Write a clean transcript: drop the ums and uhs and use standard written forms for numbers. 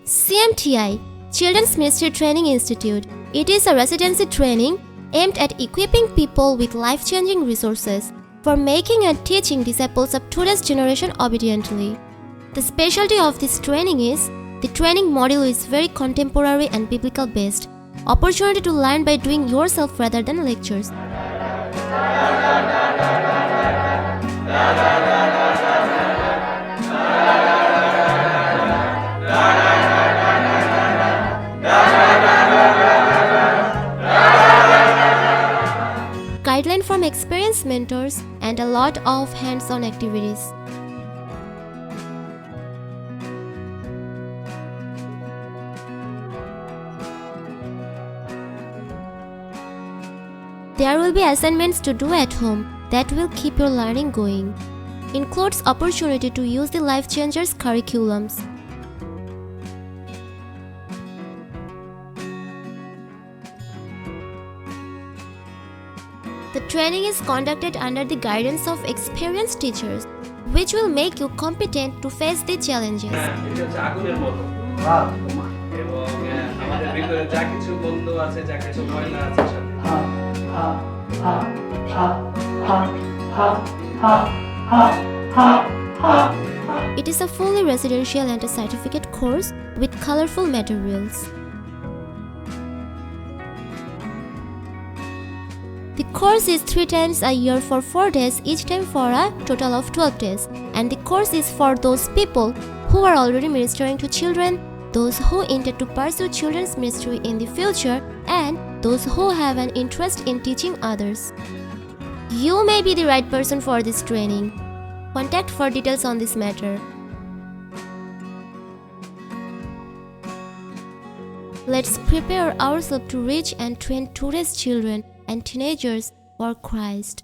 CMTI, Children's Ministry Training Institute. It is a residency training aimed at equipping people with life-changing resources for making and teaching disciples of today's generation obediently. The specialty of this training is the training module is very contemporary and biblical based. Opportunity to learn by doing yourself rather than lectures. Guideline from experienced mentors and a lot of hands-on activities. There will be assignments to do at home that will keep your learning going. Includes opportunity to use the Life Changers curriculums. The training is conducted under the guidance of experienced teachers, which will make you competent to face the challenges. It is a fully residential and a certificate course with colorful materials. The course is 3 times a year for 4 days, each time for a total of 12 days. And the course is for those people who are already ministering to children, those who intend to pursue children's ministry in the future, and those who have an interest in teaching others. You may be the right person for this training. Contact for details on this matter. Let's prepare ourselves to reach and train today's children and teenagers for Christ.